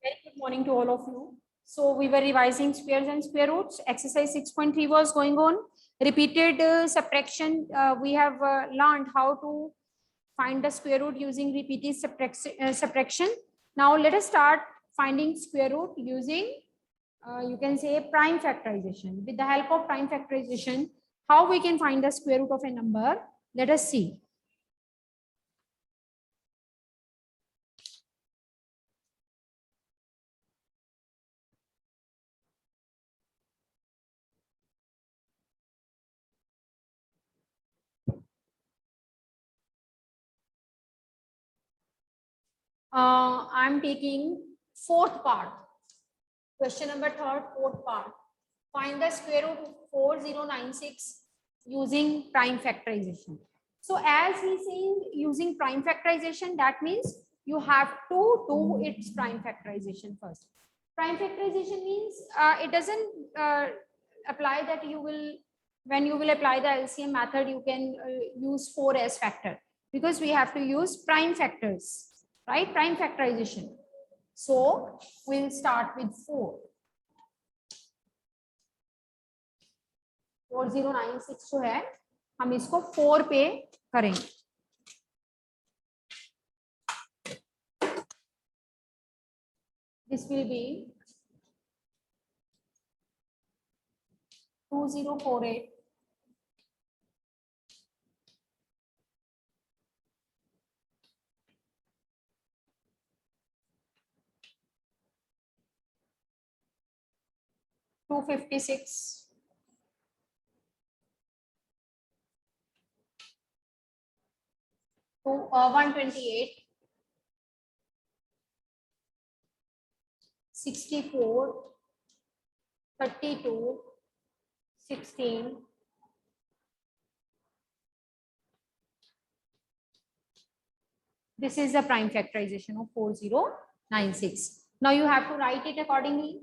Very good morning to all of you. So we were revising squares and square roots. Exercise 6.3 was going on. Repeated subtraction. We have learned how to find the square root using repeated subtraction. Now let us start finding square root using, you can say, prime factorization. With the help of prime factorization, how we can find the square root of a number? Let us see. I'm taking fourth part. Question number third, fourth part. Find the square root of 4096 using prime factorization. So as he's saying using prime factorization, that means you have to do its prime factorization first. Prime factorization means it doesn't apply that you will, when you will apply the LCM method, you can use 4 as factor, because we have to use prime factors, right? Prime factorization. So we'll start with 4. 4096 जो है हम इसको 4 पे करेंगे. This will be 2048 256 to 128 64 32 16 This is the prime factorization of 4096. Now you have to write it accordingly.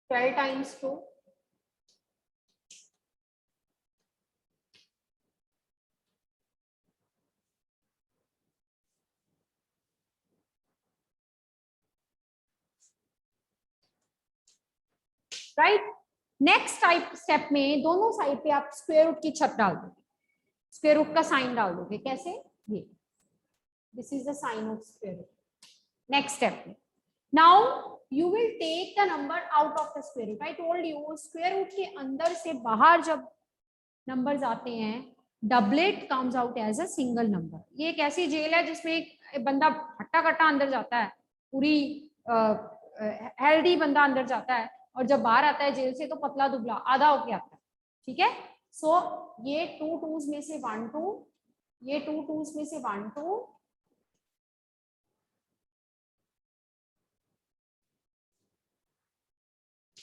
Twelve times 2. Right. Next type step में दोनों side पे आप स्क्वायर रूट की छत डाल दोगे, स्क्वायर रूट का साइन डाल दोगे. कैसे? ये this is the sign of square root. Next step में now you will take the number out of the square root. I told you square root के अंदर से बाहर जब नंबर्स आते हैं, doublet comes out as a single number. ये एक ऐसी जेल है जिसमें एक बंदा हट्टा कट्टा अंदर जाता है, पूरी हेल्दी बंदा अंदर जाता है, और जब बाहर आता है जेल से तो पतला दुबला आधा होके आता है. ठीक है. सो ये 2 2s में से 1 2, ये 2 2s में से 1 2,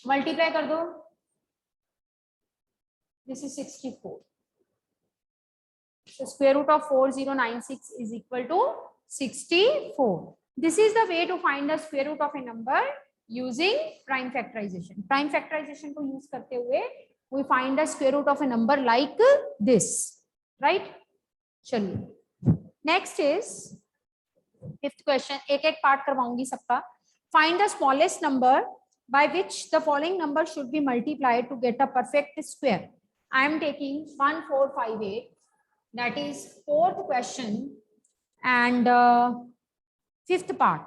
मल्टीप्लाई कर दो. This is 64. So square root of 4096 is equal to 64. This is the way to find the square root of a number using prime factorization. Prime factorization को use करते हुए we find the square root of a number like this, right? चलिए next is fifth question. एक एक part करवाऊंगी सबका. Find the smallest number by which the following number should be multiplied to get a perfect square. I am taking 1458. That is fourth question and fifth part.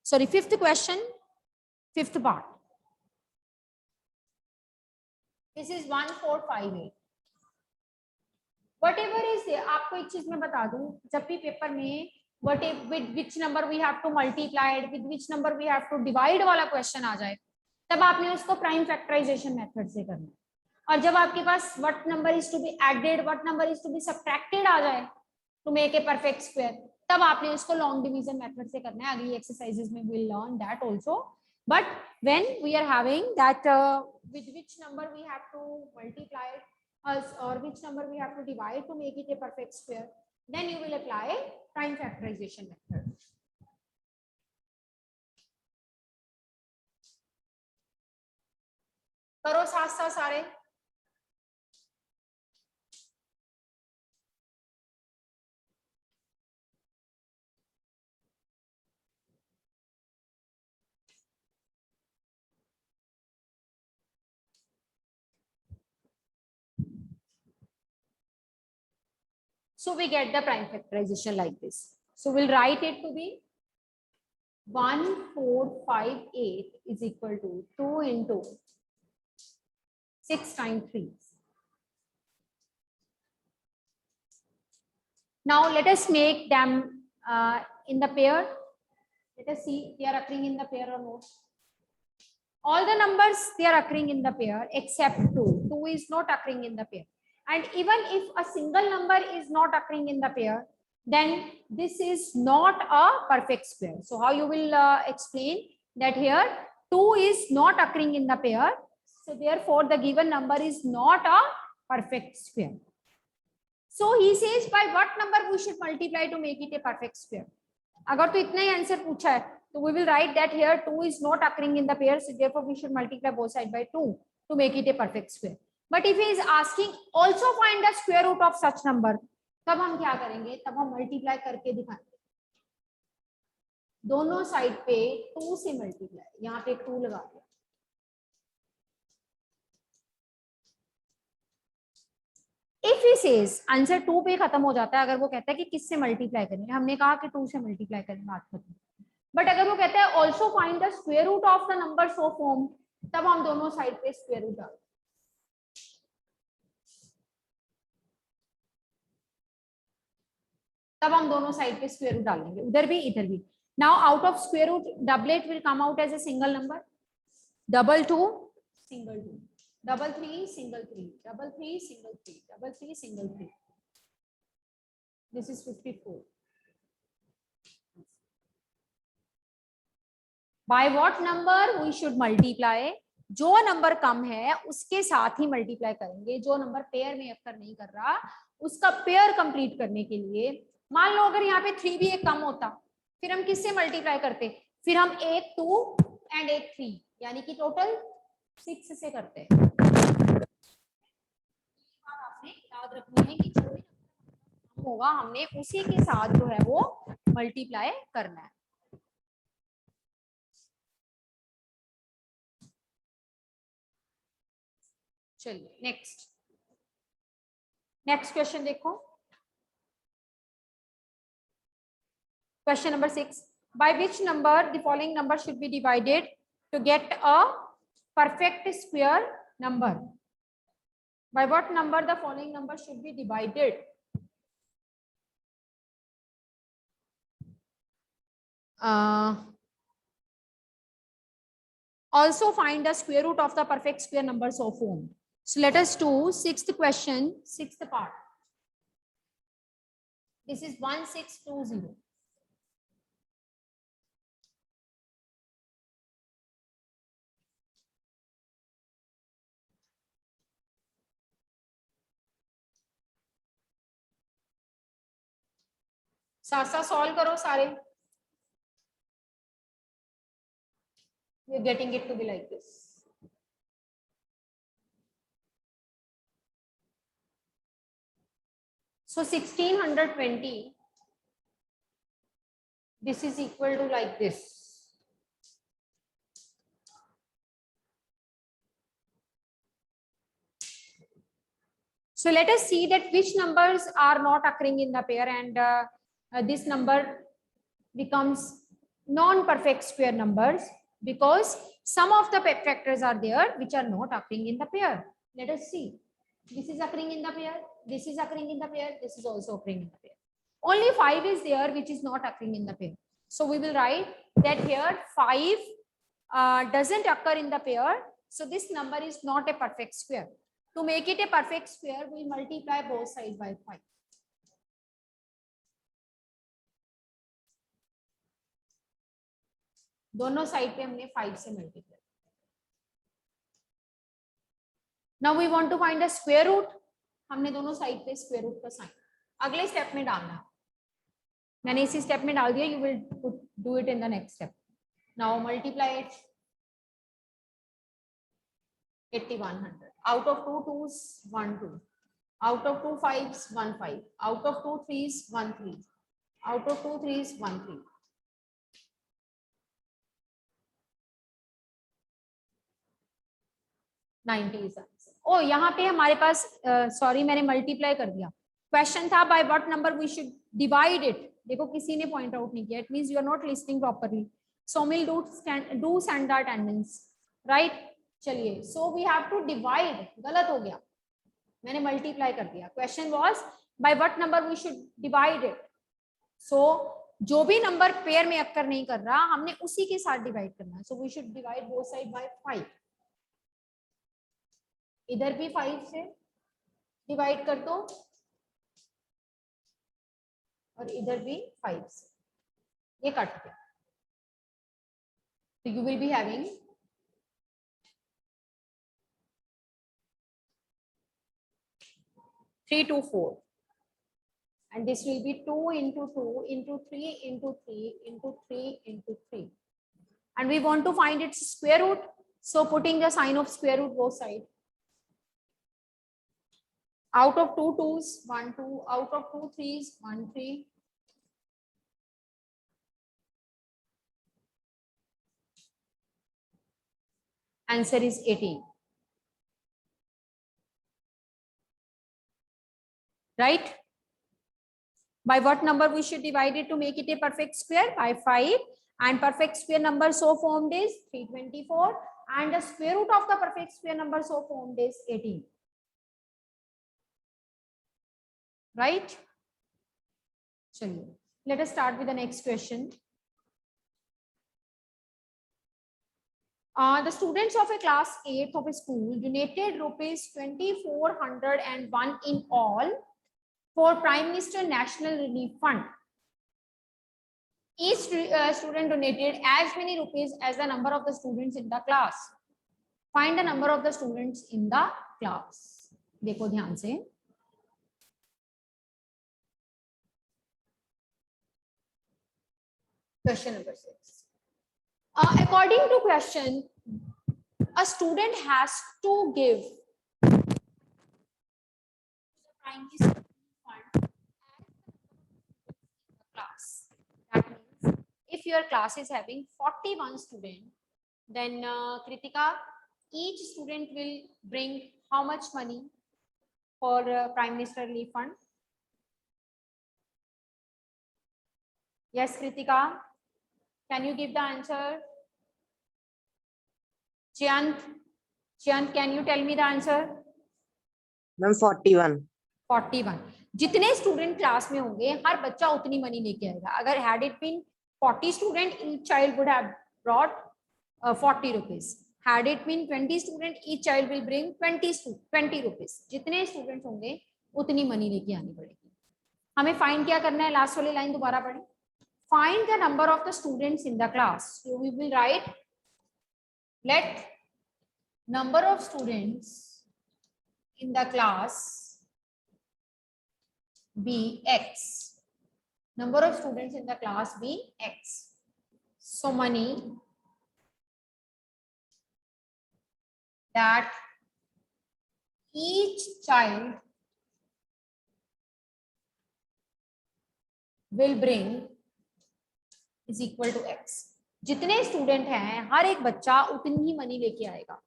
Sorry, fifth question, fifth part. This is 1458. Whatever is there, आपको एक चीज मैं बता दूं, जब भी paper में with which number we have to multiply, with which number we have to divide वाला क्वेश्चन आ जाए, तब आपने उसको प्राइम फैक्टराइजेशन मेथड से करना है. और जब आपके पास what number is to be added, what number is to be subtracted आ जाए to make a perfect square, तब आपने उसको लॉन्ग डिवीजन मेथड से करना है. अगली एक्सरसाइजेस में we will learn that also. But when we are having that with which number we have to multiply और which number we have to divide to make it a perfect square, then you will apply prime factorisation method. करो साथ साथ सारे. So we get the prime factorization like this. So we'll write it to be 1458 is equal to 2 into 6 times 3. Now let us make them in the pair. Let us see they are occurring in the pair or not. All the numbers they are occurring in the pair except 2. 2 is not occurring in the pair. And even if a single number is not occurring in the pair, then this is not a perfect square. So how you will explain that here 2 is not occurring in the pair. So therefore the given number is not a perfect square. So he says by what number we should multiply to make it a perfect square. अगर तो इतना ही answer पूछा है तो we will write that here 2 is not occurring in the pair, so therefore we should multiply both sides by 2 to make it a perfect square. But if he is asking also find the square root of such number, तब हम क्या करेंगे, तब हम multiply करके दिखाएंगे दोनों side पे 2 से मल्टीप्लाई, यहाँ पे 2 लगा दिया. If he says आंसर 2 पे खत्म हो जाता है, अगर वो कहता है कि किससे मल्टीप्लाई करेंगे, हमने कहा कि 2 से मल्टीप्लाई करेंगे, बात खत्म. बट अगर वो कहता है also find the square root of the number so form, तब हम दोनों साइड पे स्क्वायर रूट डालते हैं. तब हम दोनों साइड पे स्क्वायर रूट डालेंगे, उधर भी इधर भी. Now out of square root doublet will come out as a single number. Double 2 single 2, double 3 single 3, double 3 single 3, double 3 single 3. This is 54. By what number we should multiply, जो नंबर कम है उसके साथ ही मल्टीप्लाई करेंगे. जो नंबर पेयर में occur नहीं कर रहा उसका पेयर कंप्लीट करने के लिए, मान लो अगर यहाँ पे 3 भी एक कम होता, फिर हम किससे मल्टीप्लाई करते, फिर हम एक 2 एंड एक 3 यानी कि टोटल 6 से करते हैं. आपने याद रखनी है कि जो भी नंबर होगा हमने उसी के साथ जो है वो मल्टीप्लाई करना है. चलिए नेक्स्ट क्वेश्चन देखो. Question number 6. By which number the following number should be divided to get a perfect square number? By what number the following number should be divided? Also find the square root of the perfect square numbers of form. So let us do 6th question, 6th part. This is 1620. साथ साथ solve करो सारे. We're getting it to be like this. So 1620, this is equal to like this. So let us see that which numbers are not occurring in the pair, and this number becomes non-perfect square numbers because some of the factors are there which are not occurring in the pair. Let us see. This is occurring in the pair, this is occurring in the pair, this is also occurring in the pair. Only 5 is there which is not occurring in the pair. So we will write that here 5 doesn't occur in the pair. So this number is not a perfect square. To make it a perfect square, we multiply both sides by 5. दोनों side पे हमने 5 से multiply. Now we want to find the square root. हमने दोनों side पे square root का sign अगले step में डालना. मैंने इसी स्टेप में डाल दिया. You will do it in the next step. Now multiply it. 8100. Out of 2 2s 1 2. Out of 2 5s 1 5. Out of 2 3s 1 3. Out of 2 3s 1 3. 90 is answer. ओ यहाँ पे हमारे पास सॉरी मैंने मल्टीप्लाई कर दिया. क्वेश्चन था by what number we should divide it, देखो किसी ने पॉइंट आउट नहीं किया, it means you are not listing properly. Somil do send the attendance, right? चलिए, so we have to divide, गलत हो गया, मैंने मल्टीप्लाई कर दिया. Question was by what number we should divide it. So जो भी नंबर पेयर में अक्कर नहीं कर रहा हमने उसी के साथ डिवाइड करना है. So we should divide both side by 5. इधर भी 5 से डिवाइड कर दो और इधर भी 5 से, ये कट गया. So you will be having 3 to 4, and this will be 2 into 2 into 3 into 3 into 3 into 3, and we want to find its square root. So putting the sign of square root both sides. Out of 2 2s 1 2, out of 2 3s 1 3. Answer is 18. Right? By what number we should divide it to make it a perfect square? By 5. And perfect square number so formed is 324. And the square root of the perfect square number so formed is 18. Right? Let us start with the next question. The students of a class 8th of a school donated rupees 2401 in all for Prime Minister National Relief Fund. Each student donated as many rupees as the number of the students in the class. Find the number of the students in the class. देखो ध्यान से. Question number 6. According to question, a student has to give the Prime Minister Fund class. That means if your class is having 41 students, then Kritika, each student will bring how much money for Prime Minister Relief Fund? Yes, Kritika, can you give the answer? Chant, can you tell me the answer? Ma'am, 41. 41. जितने student class में होंगे हर बच्चा उतनी money लेके आएगा. अगर had it been 40 student, each child would have brought 40 rupees. Had it been 20 student, each child will bring 20 rupees. जितने student होंगे उतनी मनी लेके आनी पड़ेगी. हमें फाइंड क्या करना है? लास्ट वाली लाइन दोबारा पढ़ें. Find the number of the students in the class. So we will write, let number of students in the class be X. Number of students in the class be X. So money that each child will bring is equal to X. जितने student हैं हर एक बच्चा उतनी ही money लेके आएगा.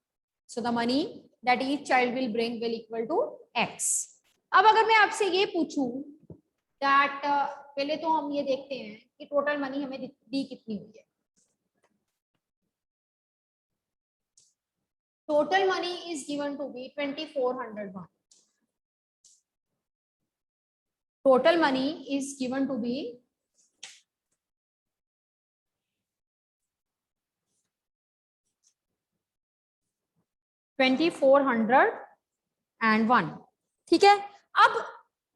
So the money that each child will bring will equal to X. अब अगर मैं आपसे ये पूछूं that पहले तो हम ये देखते हैं कि टोटल मनी हमें दी कितनी हुई है. Total money is given to be 2401. Total money is given to be 2401. ठीक है. अब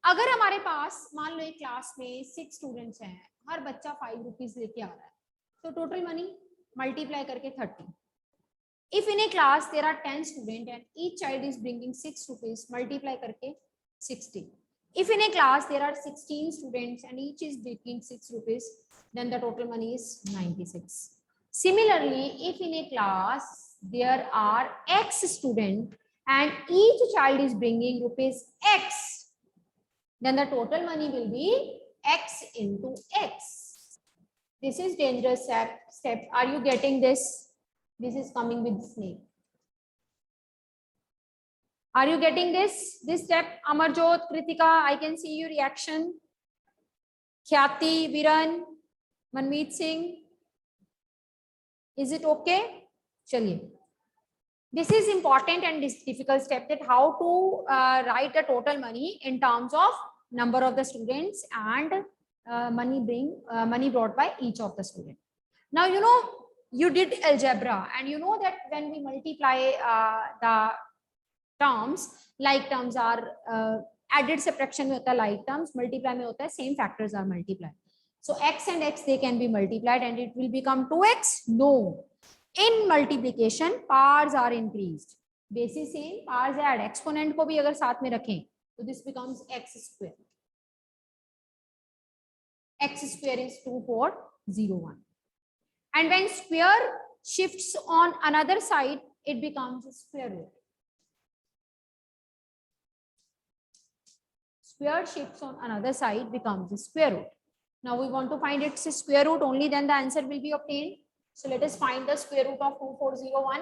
अगर हमारे पास मान लो एक क्लास में 6 स्टूडेंट्स हैं, हर बच्चा 5 रुपीज लेके आ रहा है, तो टोटल मनी मल्टीप्लाई करके 30. If in a class there are 10 students and each child is bringing 6 rupees, multiply करके 60. If in a class there are 16 students and each is bringing 6 rupees, then the total money is 96. Similarly, if in a class there are X students and each child is bringing rupees X, then the total money will be X into X. This is dangerous step. Are you getting this? This is coming with snake. Are you getting this step? Amarjot, Kritika, I can see your reaction. Khyati, Viran, Manmeet Singh, is it okay? Chaliye. This is important and this difficult step, that how to write the total money in terms of number of the students and money brought by each of the student. Now you know you did algebra and you know that when we multiply the terms, like terms are added, subtraction में होता है like terms, multiply में होता है same factors are multiplied. So x and x they can be multiplied and it will become 2x. No. In multiplication powers are increased. Basis same, powers add. Exponent को भी अगर साथ में रखें तो this becomes x square. X square is 2401. And when square shifts on another side, it becomes square root. Square shifts on another side becomes square root. Now we want to find its square root, only then the answer will be obtained. So let us find the square root of 2401.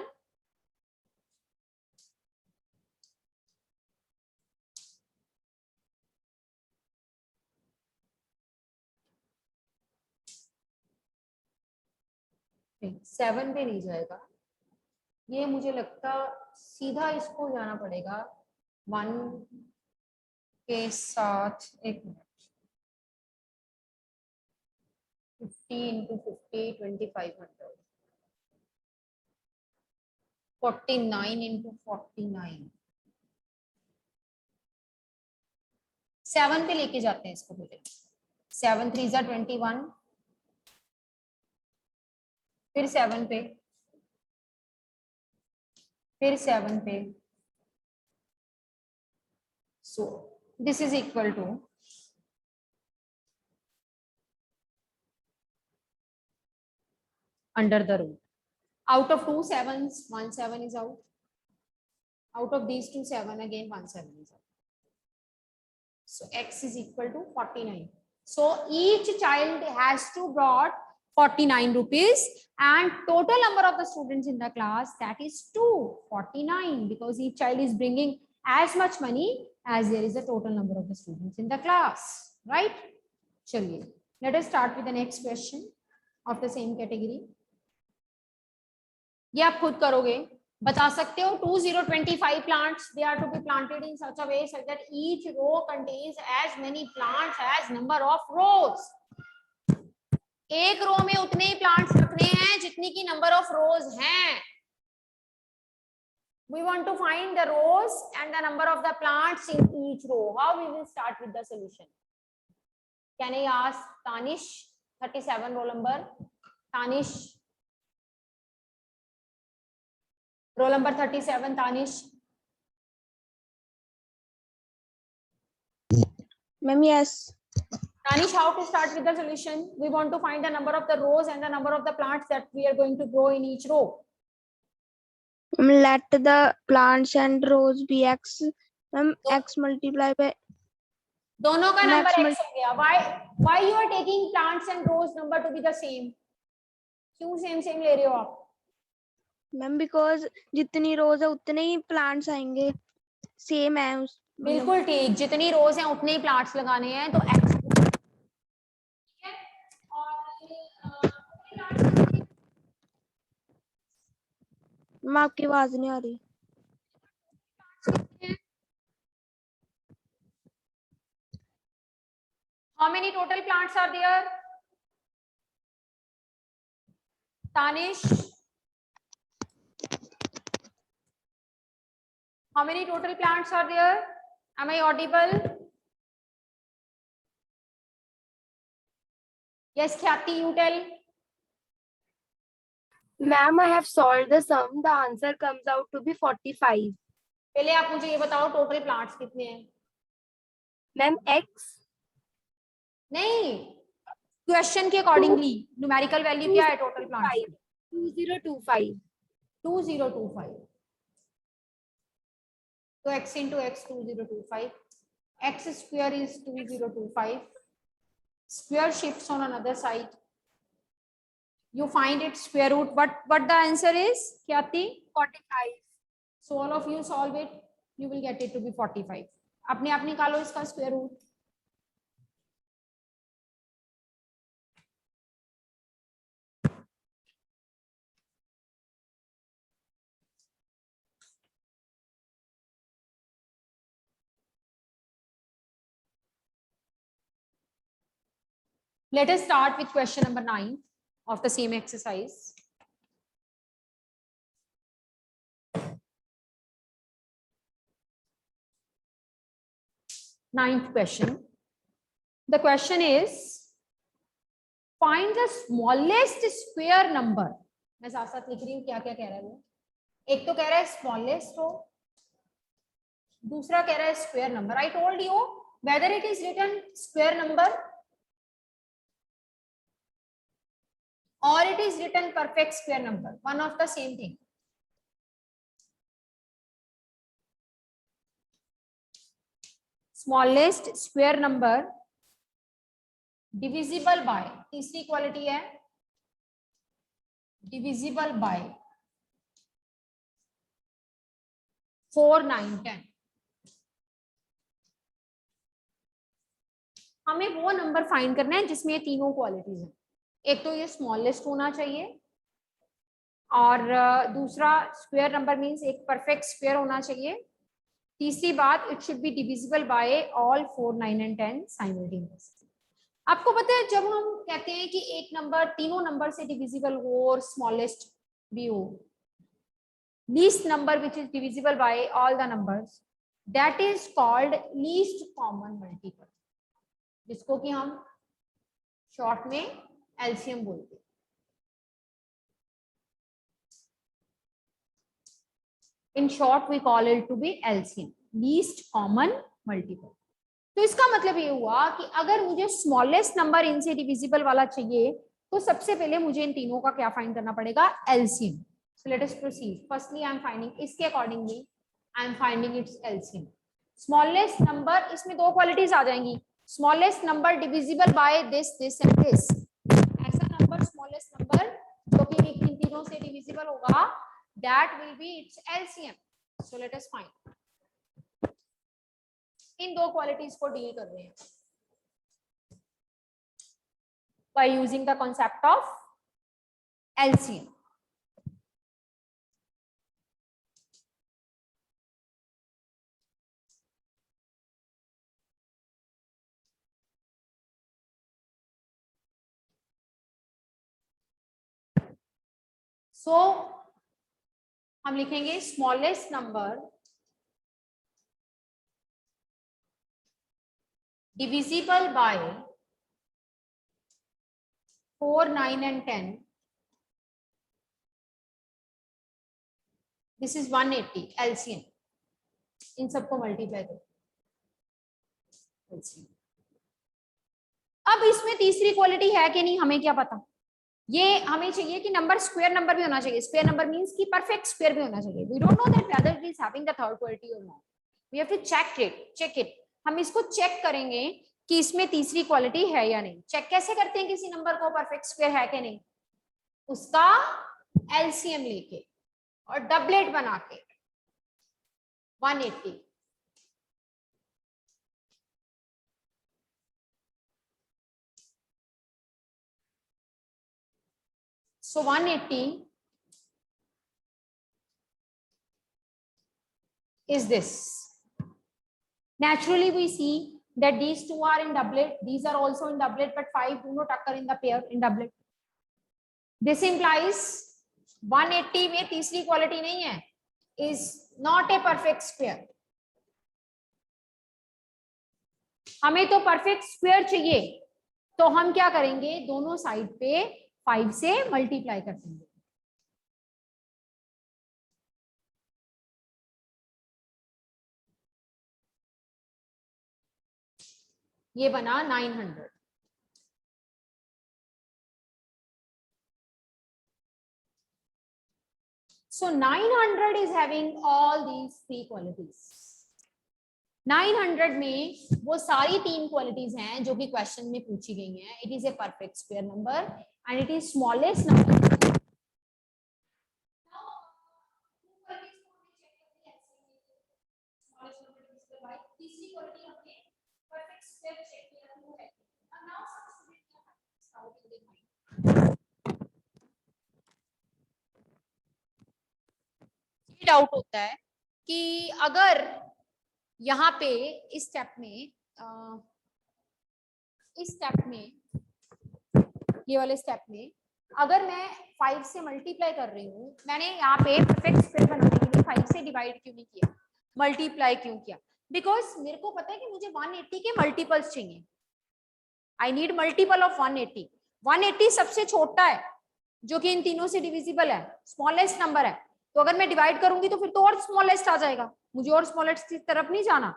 Seven पे नहीं जाएगा ये, मुझे लगता सीधा इसको जाना पड़ेगा 1 के साथ. एक मिनट, 50 into 50, 2500. 49 into 49. 7 पे लेके जाते हैं इसको पहले. 7 3 जा 21, फिर 7 पे, फिर 7 पे. So this is equal to under the root. Out of 2 sevens, 1 7 is out. Out of these 2 7, again 1 7 is out. So x is equal to 49. So each child has to brought 49 rupees and total number of the students in the class, that is 249, because each child is bringing as much money as there is a total number of the students in the class, right? Chaliye, let us start with the next question of the same category. ये आप खुद करोगे, बता सकते हो. 2025 plants, they are to be planted in such a way such that each row contains as many plants as number of rows. एक रो में उतने ही प्लांट्स रखने हैं जितनी की नंबर ऑफ रोज हैं. We want to find the rows and the number of the plants in each row. How we will start with the solution? Can I ask Tanish, 37 roll number? Tanish, roll number 37, Tanish. Ma'am, yes. Tanish, how to start with the solution? We want to find the number of the rows and the number of the plants that we are going to grow in each row. Let the plants and rows be x. Ma'am, x multiply by. दोनों का Max number x हो गया. Why you are taking plants and rows number to be the same? क्यों same ले रहे हो आप? Ma'am, because जितनी rows है उतने ही plants आएंगे. Same है उस. बिल्कुल ठीक, जितनी रोज हैं उतने ही प्लांट्स लगाने हैं, तो x. ठीक है. और मैम आपकी आवाज नहीं आ रही. How many total plants are there? Tanish, how many total plants are there? Am I audible? Yes, Khyati, you tell. Ma'am, I have solved the sum. The answer comes out to be 45. पहले आप मुझे ये बताओ total plants कितने हैं? Ma'am, x. नहीं, question के accordingly numerical value क्या है टोटल प्लांट्स? 2025. 2025. तो x into x 2025. X square is 2025. Square shifts on another side. You find its square root. What the answer is, Khyati? 45. So all of you solve it. you will get it to be 45. अपने आप निकालो इसका square root. Let us start with question number 9 of the same exercise. Ninth question. The question is, find the smallest square number. मैं साथ साथ लिख रही हूँ क्या क्या कह रहा है वो. एक तो कह रहा है smallest हो, दूसरा कह रहा है square number. I told you whether it is written square number or it is written perfect square number, one of the same thing. Smallest square number divisible by, तीसरी क्वालिटी है divisible by 4, 9, 10. हमें वो number find करना है जिसमें ये तीनों qualities हैं. एक तो ये स्मॉलेस्ट होना चाहिए और दूसरा स्क्वायर नंबर मींस एक परफेक्ट स्क्वायर होना चाहिए. तीसरी बात, it should be divisible by all 4, 9 and 10 simultaneously. आपको पता है जब हम कहते हैं कि एक नंबर तीनों नंबर से डिविजिबल हो और स्मॉलेस्ट भी हो, least number which is divisible by all the numbers, that is called least common multiple, जिसको कि हम शॉर्ट में एलसीएम बोलते हैं. In short, we call it to be LCM, least common multiple. तो इसका मतलब ये हुआ कि अगर मुझे स्मॉलेस्ट नंबर इनसे डिविजिबल वाला चाहिए तो सबसे पहले मुझे इन तीनों का क्या फाइंड करना पड़ेगा, LCM. So let us proceed. Firstly, I am finding इसके accordingly I am finding its LCM. Smallest number, इसमें दो क्वालिटीज आ जाएंगी. Smallest number divisible by this, this and this. ऐसा नंबर smallest number जो कि इन तीनों से डिविजिबल होगा, that will be its LCM. So let us find. इन दो क्वालिटीज को डील कर रहे हैं by using the concept of LCM. So हम लिखेंगे smallest number divisible by 4, 9 and 10. This is 180 LCM. इन सबको मल्टीप्लाई करो एलसीएम. अब इसमें तीसरी क्वालिटी है कि नहीं हमें क्या पता. ये हमें चाहिए कि नंबर स्क्वायर नंबर भी होना चाहिए. स्क्वायर नंबर मींस कि परफेक्ट स्क्वायर भी होना चाहिए. We don't know that whether it is having the third quality और not. We have to check it. हम इसको चेक करेंगे कि इसमें तीसरी क्वालिटी है या नहीं. चेक कैसे करते हैं किसी नंबर को परफेक्ट स्क्वायर है कि नहीं? उसका एलसीएम लेके और डबलेट बना के 180. So 180 is this. Naturally, we see that these two are in doublet. These are also in doublet, but 5 do not occur in the pair in doublet. This implies 180 में तीसरी क्वालिटी नहीं है. Is not a perfect square. हमें तो perfect square चाहिए, तो हम क्या करेंगे, दोनों साइड पे 5 से मल्टीप्लाई कर देंगे. ये बना 900. So 900 is having all these three qualities. 900 में वो सारी तीन क्वालिटीज हैं जो कि क्वेश्चन में पूछी गई हैं. It is a perfect square number and it is smallest number. Doubt होता है कि अगर यहाँ पे इस स्टेप में ये वाले स्टेप में अगर मैं 5 से मल्टीप्लाई कर रही हूँ, मैंने यहाँ पे परफेक्ट स्क्वायर बनाने के लिए 5 से डिवाइड क्यों नहीं किया, मल्टीप्लाई क्यों किया? बिकॉज मेरे को पता है कि मुझे 180 के मल्टीपल्स चाहिए। I need multiple of 180। 180 सबसे छोटा है जो कि इन तीनों से डिविजिबल है, स्मॉलेस्ट नंबर है। तो अगर मैं डिवाइड करूंगी तो फिर तो और स्मॉलेस्ट आ जाएगा, मुझे और स्मॉलेस्ट की तरफ नहीं जाना,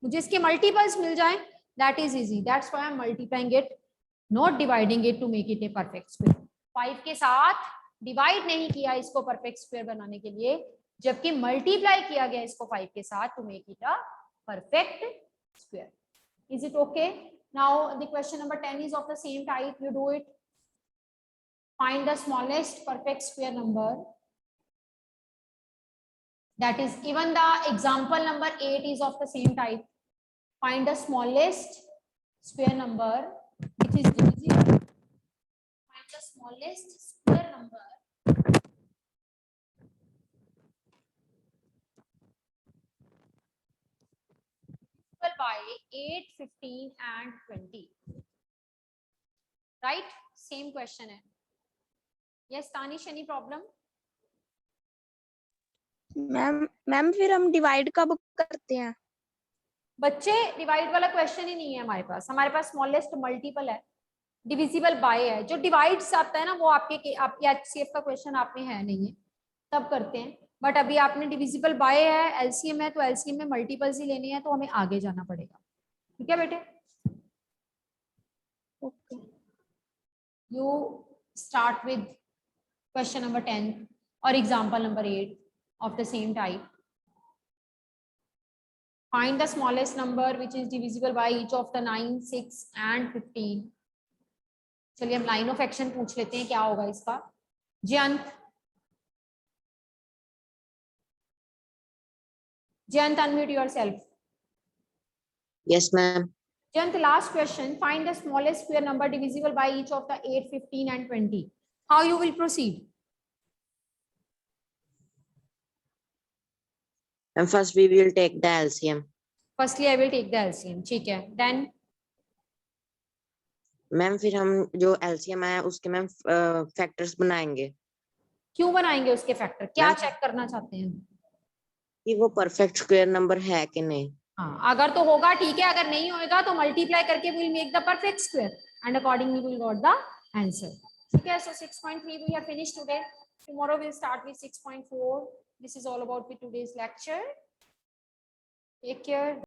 मुझे इसके मल्टीपल्स मिल जाए, that is easy, that's why I am multiplying it, not dividing it to make it a perfect square. 5 के साथ डिवाइड नहीं किया इसको परफेक्ट स्क्वायर बनाने के लिए, जबकि मल्टीप्लाई किया गया इसको 5 के साथ to make it a perfect square. Is it okay? Now the question number 10 is of the same type. You do it. Find the smallest perfect square number. That is, even the example number 8 is of the same type. Find the smallest square number which is divisible. Find the smallest square number by 8, 15 and 20. Right? Same question है. Yes, Tanish, any problem? Ma'am फिर हम divide कब करते हैं? बच्चे divide वाला question ही नहीं है हमारे पास स्मॉलेस्ट मल्टीपल है, डिविजिबल बाय है। जो डिवाइड्स आता है ना वो आपके एचसीएफ का क्वेश्चन आप में है नहीं है, तब करते हैं। बट अभी आपने डिविजिबल बाय है, एलसीएम है, तो एलसीएम में मल्टीपल्स ही लेने हैं, तो हमें आगे जाना पड़ेगा। ठीक है बेटे? Okay. You start with question number 10 or example number 8 of the same type. Find the smallest number which is divisible by each of the 9, 6 and 15. चलिए हम लाइन ऑफ एक्शन पूछ लेते हैं, क्या होगा इसका। Jayant unmute yourself. Yes, ma'am. Jayant, last question. Find the smallest square number divisible by each of the 8, 15 and 20. How you will proceed? And first we will take the LCM. Firstly, I will take the LCM. ठीक है. Then ma'am फिर हम जो LCM है उसके ma'am factors बनाएंगे। क्यों बनाएंगे उसके फैक्टर? क्या Ma'am, चेक करना चाहते हैं कि वो परफेक्ट स्क्वायर नंबर है कि नहीं। हाँ, अगर तो होगा ठीक है, अगर नहीं होगा तो मल्टीप्लाई करके will make the perfect square and accordingly will got the answer. ठीक है, सो 6.3 we have finished today. Tomorrow we'll start with 6.4. This is all about with today's lecture. Take care.